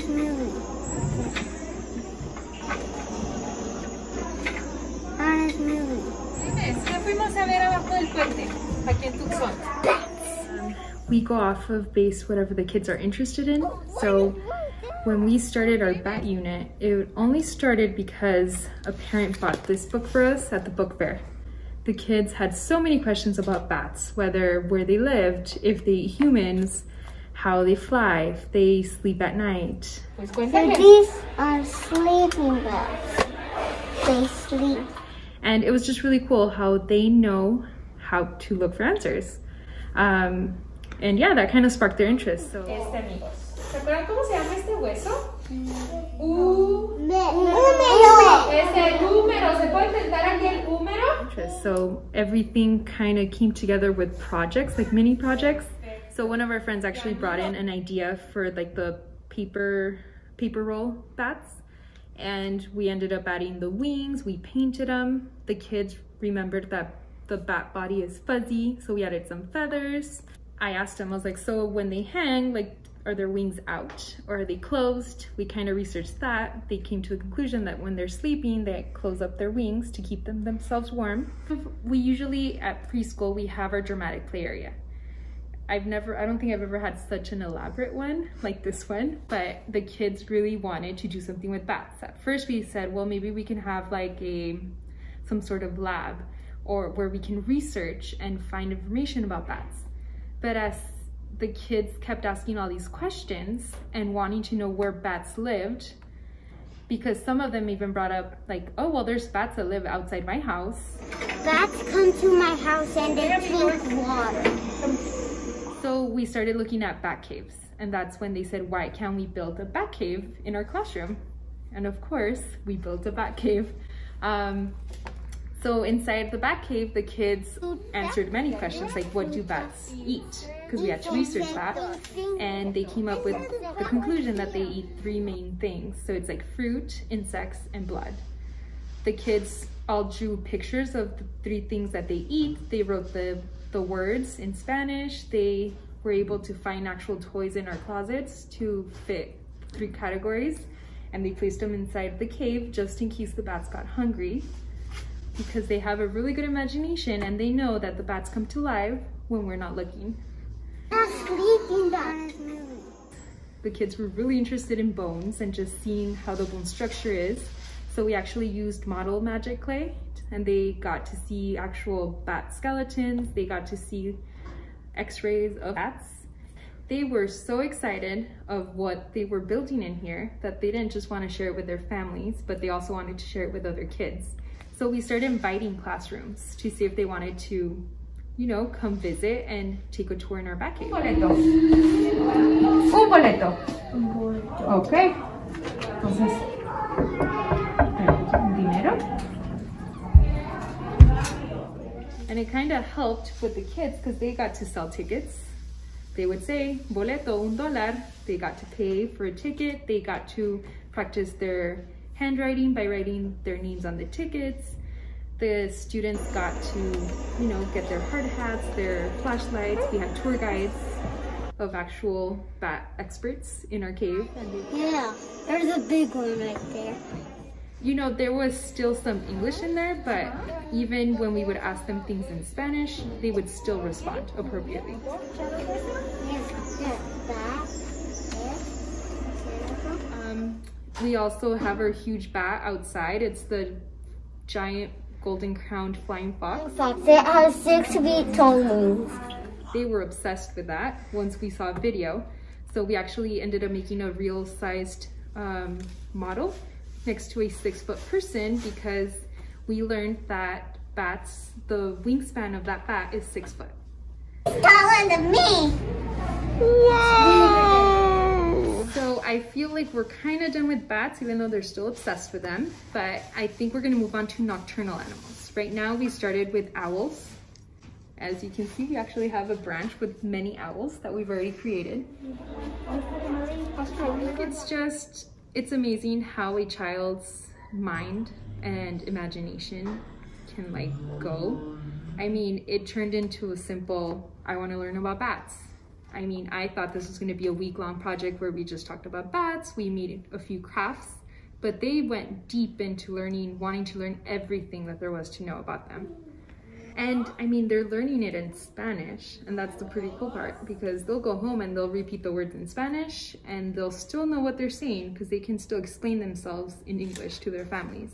is moving. Aaron is moving. ¿Qué fuimos a ver abajo del puente? Aquí en Tucson. We go off of base whatever the kids are interested in. So when we started our bat unit, it only started because a parent bought this book for us at the book fair. The kids had so many questions about bats, whether where they lived, if they eat humans, how they fly, if they sleep at night. So these are sleeping bats. They sleep. And it was just really cool how they know how to look for answers. And yeah, that kind of sparked their interest. So. Amigos. ¿Se acuerdan cómo se llama este hueso? Húmero. Es el húmero. ¿Se puede intentar aquí el húmero? So everything kind of came together with projects, like mini projects. So one of our friends actually brought in an idea for like the paper roll bats. And we ended up adding the wings, we painted them. The kids remembered that the bat body is fuzzy, so we added some feathers. I asked them, I was like, so when they hang, like, are their wings out or are they closed? We kind of researched that. They came to a conclusion that when they're sleeping, they close up their wings to keep themselves warm. We usually, at preschool, we have our dramatic play area. I don't think I've ever had such an elaborate one like this one, but the kids really wanted to do something with bats. At first we said, well, maybe we can have like some sort of lab or where we can research and find information about bats. But as the kids kept asking all these questions and wanting to know where bats lived, because some of them even brought up like, oh, well, there's bats that live outside my house. Bats come to my house and they drink water. So we started looking at bat caves, and that's when they said, why can't we build a bat cave in our classroom? And of course, we built a bat cave. So inside the bat cave, the kids answered many questions like, what do bats eat? Because we had to research that. And they came up with the conclusion that they eat 3 main things. So it's like fruit, insects, and blood. The kids all drew pictures of the 3 things that they eat. They wrote the words in Spanish. They were able to find actual toys in our closets to fit 3 categories. And they placed them inside the cave just in case the bats got hungry, because they have a really good imagination and they know that the bats come to life when we're not looking. The kids were really interested in bones and just seeing how the bone structure is. So we actually used model magic clay, and they got to see actual bat skeletons. They got to see x-rays of bats. They were so excited of what they were building in here that they didn't just want to share it with their families, but they also wanted to share it with other kids. So we started inviting classrooms to see if they wanted to, you know, come visit and take a tour in our bat cave. Un boleto. Ok. Entonces, dinero. And it kind of helped with the kids because they got to sell tickets. They would say, boleto, $1. They got to pay for a ticket. They got to practice their handwriting by writing their names on the tickets. The students got to, you know, get their hard hats, their flashlights. We had tour guides of actual bat experts in our cave. Yeah, there's a big one right there. You know, there was still some English in there, but even when we would ask them things in Spanish, they would still respond appropriately. We also have our huge bat outside. It's the giant golden-crowned flying fox. It has 6 feet tall wings. They were obsessed with that once we saw a video. So we actually ended up making a real-sized model next to a 6-foot person, because we learned that bats, the wingspan of that bat is 6 foot. Taller than me. Whoa! So I feel like we're kind of done with bats, even though they're still obsessed with them. But I think we're gonna move on to nocturnal animals. Right now we started with owls. As you can see, we actually have a branch with many owls that we've already created. It's amazing how a child's mind and imagination can like go. I mean, it turned into a simple, I want to learn about bats. I mean, I thought this was going to be a week-long project where we just talked about bats, we made a few crafts, but they went deep into learning, wanting to learn everything that there was to know about them. And I mean, they're learning it in Spanish, and that's the pretty cool part, because they'll go home and they'll repeat the words in Spanish, and they'll still know what they're saying because they can still explain themselves in English to their families.